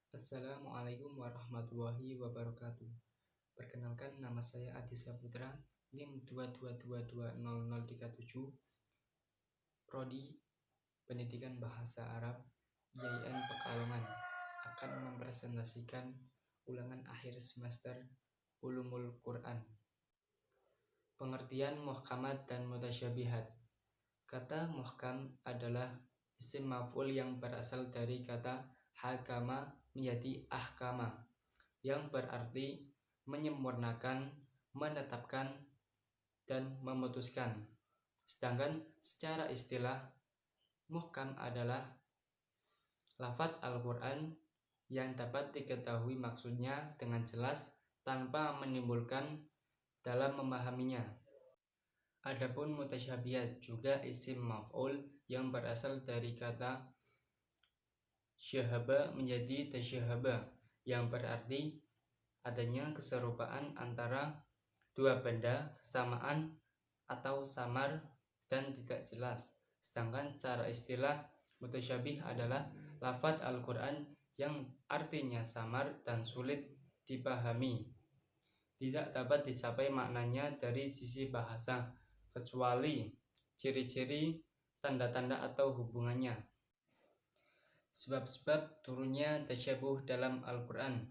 Assalamualaikum warahmatullahi wabarakatuh. Perkenalkan, nama saya Adi Saputra, NIM 2222037, Prodi Pendidikan Bahasa Arab, IAIN Pekalongan, akan mempresentasikan ulangan akhir semester Ulumul Quran. Pengertian muhkamat dan mutasyabihat. Kata muhkam adalah isim maf'ul yang berasal dari kata hakama menjadi ahkama, yang berarti menyempurnakan, menetapkan, dan memutuskan. Sedangkan secara istilah, muhkam adalah lafadz Al-Quran yang dapat diketahui maksudnya dengan jelas tanpa menimbulkan dalam memahaminya. Adapun mutasyabihat juga isim maf'ul yang berasal dari kata syahaba menjadi tasyahaba, yang berarti adanya keserupaan antara dua benda, kesamaan atau samar dan tidak jelas. Sedangkan secara istilah, mutasyabih adalah lafadz Al-Quran yang artinya samar dan sulit dipahami, tidak dapat dicapai maknanya dari sisi bahasa, kecuali ciri-ciri, tanda-tanda atau hubungannya. Sebab-sebab turunnya tasyabuh dalam Al-Quran.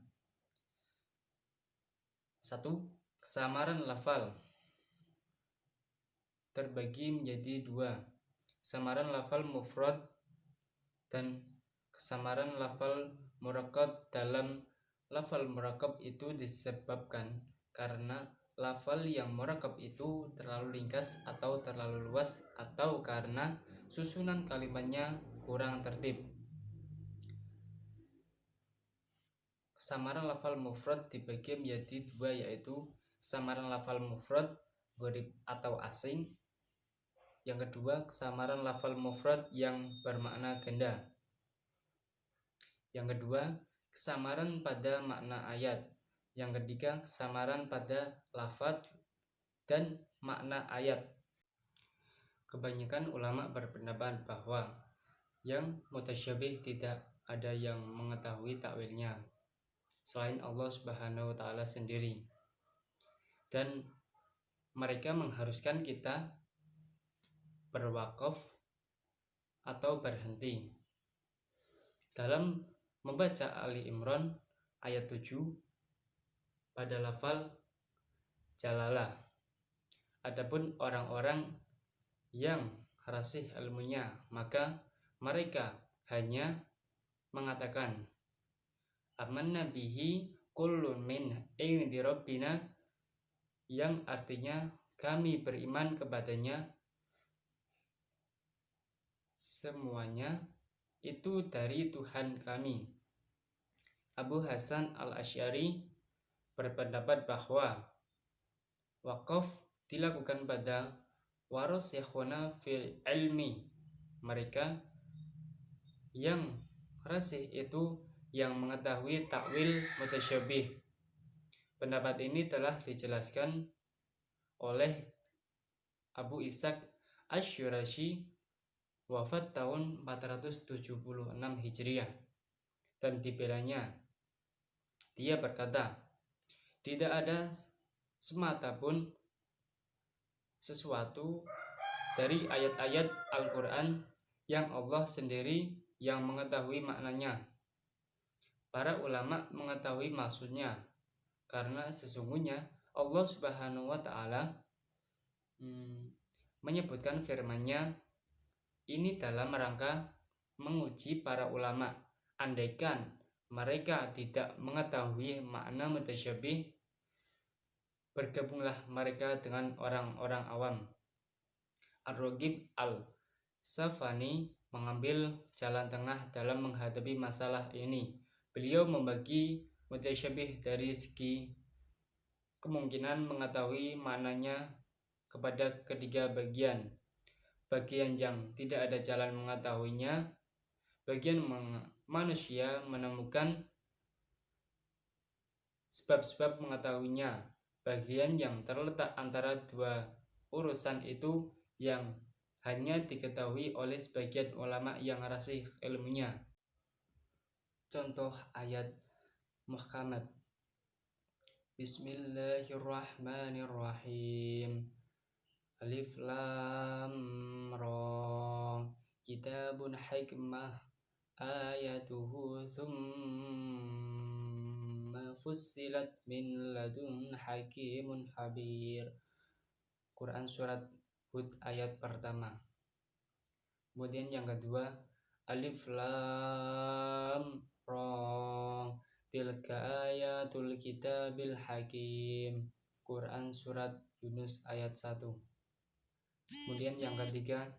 1. Kesamaran lafal terbagi menjadi 2. Kesamaran lafal mufrad dan kesamaran lafal murakkab. Dalam lafal murakkab itu disebabkan karena lafal yang murakkab itu terlalu ringkas atau terlalu luas, atau karena susunan kalimatnya kurang tertib. Kesamaran lafal mufrad dibagi menjadi 2, yaitu kesamaran lafal mufrad gharib atau asing. Yang kedua, kesamaran lafal mufrad yang bermakna ganda. Yang kedua, kesamaran pada makna ayat. Yang ketiga, kesamaran pada lafadz dan makna ayat. Kebanyakan ulama berpendapat bahwa yang mutasyabih tidak ada yang mengetahui takwilnya selain Allah Subhanahu wa Ta'ala sendiri, dan mereka mengharuskan kita berwakaf atau berhenti dalam membaca Ali Imran ayat 7 pada lafal jalalah. Adapun orang-orang yang rasih ilmunya, maka mereka hanya mengatakan amanna bihi kullun min indi rabbina, yang artinya kami beriman kepadanya semuanya itu dari Tuhan kami. Abu Hasan al-Asy'ari berpendapat bahwa wakaf dilakukan pada warasikhuna fil ilmi, mereka yang rasih itu yang mengetahui takwil mutasyabih. Pendapat ini telah dijelaskan oleh Abu Ishaq Asy-Syurashi, wafat tahun 476 Hijriah, dan dibelanya. Dia berkata, tidak ada semata pun sesuatu dari ayat-ayat Al-Quran yang Allah sendiri yang mengetahui maknanya. Para ulama mengetahui maksudnya, karena sesungguhnya Allah Subhanahu wa Ta'ala menyebutkan firman-Nya ini dalam rangka menguji para ulama. Andaikan mereka tidak mengetahui makna mutasyabih, bergabunglah mereka dengan orang-orang awam. Ar-Raghib Al-Safani mengambil jalan tengah dalam menghadapi masalah ini. Beliau membagi mutasyabih dari segi kemungkinan mengetahui maknanya kepada ketiga bagian. Bagian yang tidak ada jalan mengetahuinya, bagian manusia menemukan sebab-sebab mengetahuinya, bagian yang terletak antara dua urusan itu yang hanya diketahui oleh sebagian ulama yang rasih ilmunya. Contoh ayat muhkamat. Bismillahirrahmanirrahim. Alif lam ra. Kitabun hikmah ayatuhu thumma fussilat min ladun hakimun habir. Quran surat Hud ayat pertama. Kemudian yang kedua, Alif lam ra. Tilka ayatul kitabil hakim. Quran surat Yunus ayat 1. Kemudian yang ketiga,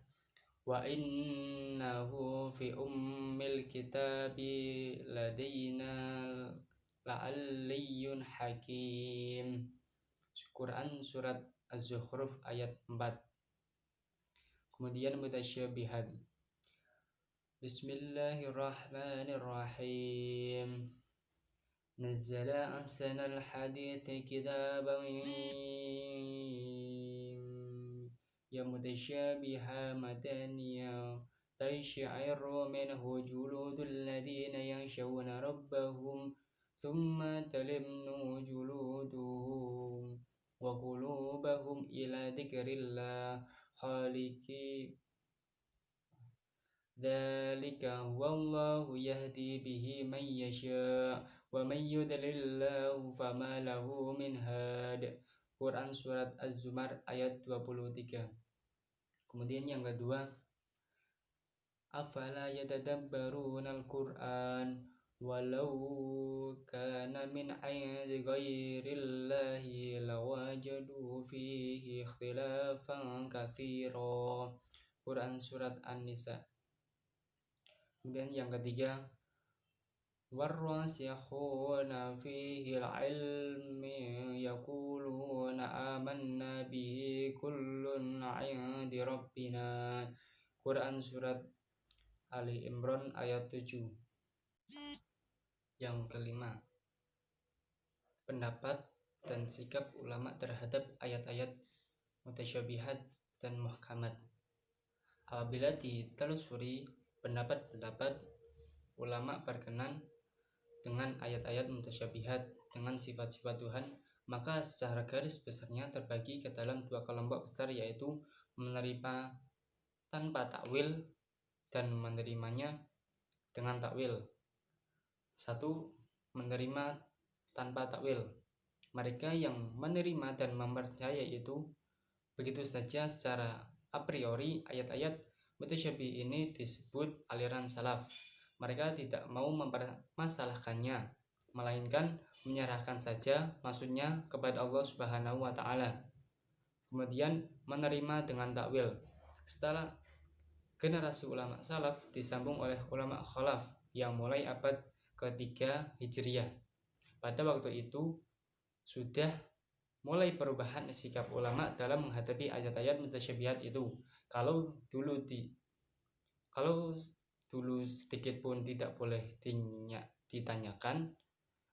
wa innahu fi ummil kitabi ladaina la'aliyyun hakim. Quran surat Az-Zukhruf ayat 4. Kemudian mutasyabihat. Bismillahirrahmanirrahim. Nazzala ahsanal hadithi kitaban ya mutasyabiha mataniya tayshi'ru minhu juludul ladina yakhshawna rabbahum thumma talimnu juluduhum wa qulubahum ila dzikrillah khaliki dzalika wallahu yahdi bihi man yasha wa man yudlilillahu fama lahu min had. Quran surat Az-Zumar ayat 23. Kemudian yang kedua, afala yatadabbarunal Qur'an walau kana min 'indi ghairillahi lawajadu fihi ikhtilafan katsira. Quran surat An-Nisa. Kemudian yang ketiga, warrasikhuna fihi al-'ilmi yaquluna amanna bihi kullun 'indi rabbina. Quran surat Ali Imran ayat 7. Yang kelima, pendapat dan sikap ulama terhadap ayat-ayat mutasyabihat dan muhkamat. Apabila ditelusuri pendapat-pendapat ulama berkenan dengan ayat-ayat mutasyabihat dengan sifat-sifat Tuhan, maka secara garis besarnya terbagi ke dalam dua kelompok besar, yaitu menerima tanpa takwil dan menerimanya dengan takwil. Satu, menerima tanpa takwil. Mereka yang menerima dan mempercayai itu begitu saja secara a priori ayat-ayat mutasyabih ini disebut aliran salaf. Mereka tidak mau mempermasalahkannya, melainkan menyerahkan saja maksudnya kepada Allah Subhanahu wa taala. Kemudian menerima dengan takwil. Setelah generasi ulama salaf disambung oleh ulama khalaf yang mulai abad ke-3 Hijriah. Pada waktu itu sudah mulai perubahan sikap ulama dalam menghadapi ayat-ayat mutasyabihat itu. Kalau dulu sedikit pun tidak boleh ditanyakan,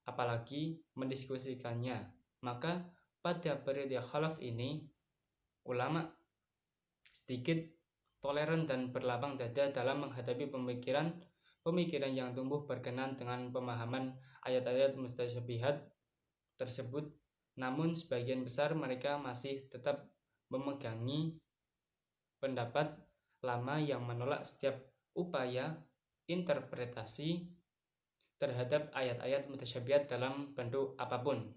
apalagi mendiskusikannya, maka pada periode khalaf ini ulama sedikit toleran dan berlapang dada dalam menghadapi pemikiran yang tumbuh berkenan dengan pemahaman ayat-ayat mutasyabihat tersebut. Namun sebagian besar mereka masih tetap memegangi pendapat lama yang menolak setiap upaya interpretasi terhadap ayat-ayat mutasyabihat dalam bentuk apapun.